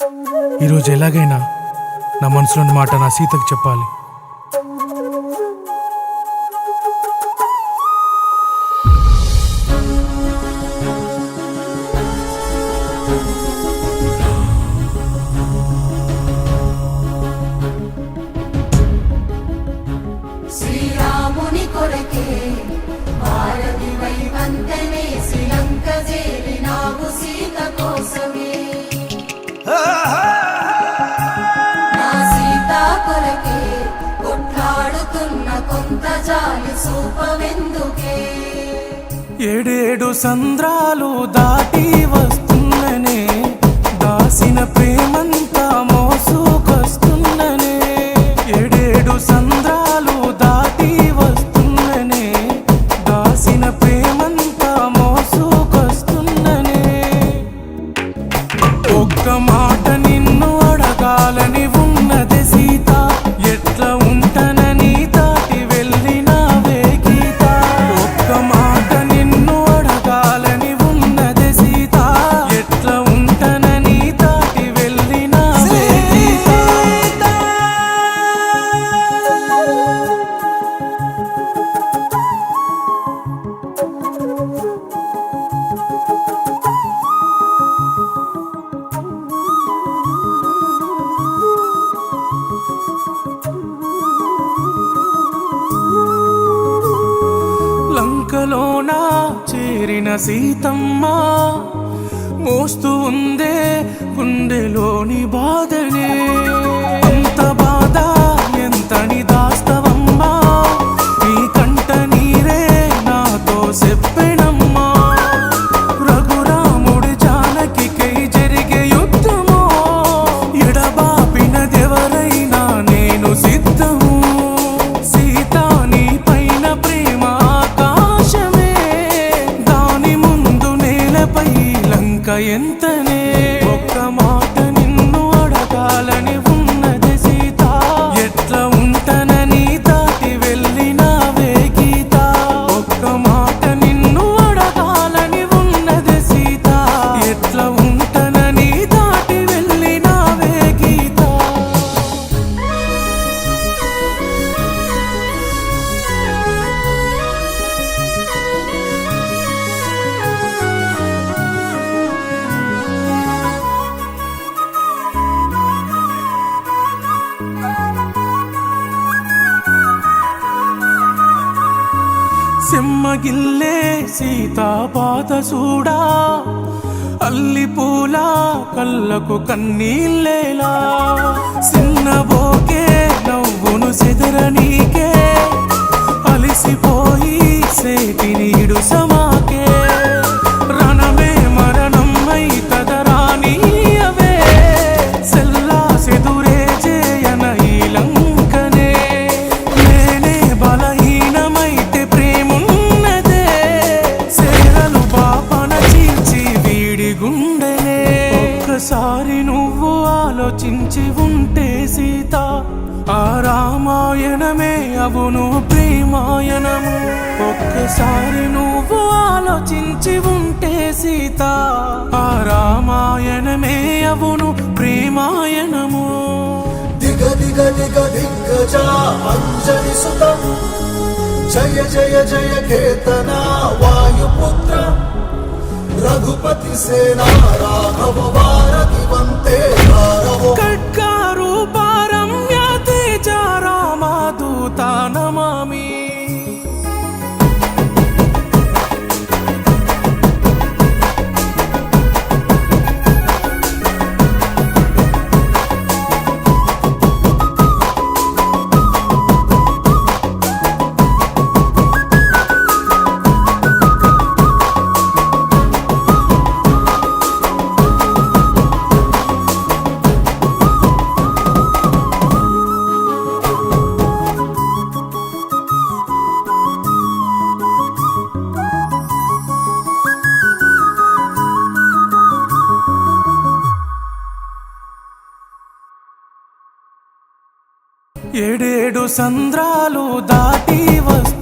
ఈరోజు ఎలాగైనా నా మనసులోని మాట నా సీతకు చెప్పాలి. శ్రీరాముని కొరకే భారతివై వంతనే శ్రీలంక చేరినావు సీత కోసమే. నా సీత కొరకే కొట్లాడుతున్న కొంత జాలి సూపవెందుకే. ఏడేడు సంద్రాలు దాటి వస్తున్ననే, దాసిన ప్రేమంతా మోసుకొస్తున్ననే. ఏడేడు సంద్రాలు దాటి వస్తున్ననే, దాసిన ప్రేమంతా మోసుకొస్తున్ననే. ఒక్క మాట నిన్ను అడగాలని ఉన్నది సీత, ఎట్లా ఉంటానని దాటి వెళ్ళినావే గీత. ఒక్క మాట నిన్ను అడగాలని ఉన్నది సీత, ఎట్లా ఉంటానని దాటి వెళ్ళినావే గీత. లంకలోన చేరిన సీతమ్మ మోస్తూ ఉందే గుండెలోని బాధనే. అంత బాధ ఎంతని దాస్తవమ్మా, నీ కంట నీరే నాతో చెప్పెనమ్మా. రఘురాముడి జానకికై జరిగే యుద్ధమో, ఎడబాపినదెవరైనా నేను సిద్ధము. సీతా నీ పైన ప్రేమ ఆకాశమే, దాని ముందు నేలపై లంక ఎంతనే. ఒక్క మాట నిన్ను అడగాలని ఉన్నది సీత, ఎట్లా ఉంటానని దాటి వెళ్ళినావే గీత. ఒక్క మాట నిన్ను అడగాలని ఉన్నది సీత, ఎట్లా ఉంటానని దాటి వెళ్ళినావే గీత. సెమ్మగిల్లే సీతా పాత సూడా, అల్లి పూల కళ్ళకు కన్నీళ్ళేలా. సిన్నబోకే నవ్వును సెదరనీకే, అలిసిపోయి సేటి నీడు సమాకే. రణమే మరణమై తదరానీయవే, సెల్లా సెదురే చేయన ఈ లంకనే. నేనే బలహీనమైతే ప్రేమున్నదే, సేరలు పాపన చీల్చి వీడి గుండెనే. ఒక్కసారి నువ్వు ఆలోచించి ఉంటే సీత, ఆ రామాయణమే అవును ప్రేమాయణము. ఒక్కసారి నువ్వు ఆలోచించి ఉంటే సీత, ఆ రామాయణమే అవును ప్రేమాయణము. దిగ దిగ దిగ దిగ్గజా అంజలి సుతం, జయ జయ జయ కేతన వాయుపుత్ర. రఘుపతి సేనా రాఘవ వారధి వంతే భారవో. ఖడ్గారు పారమ్య తేజ రామదూత నమామి. ఏడేడు సంద్రాలు దాటి వస్తు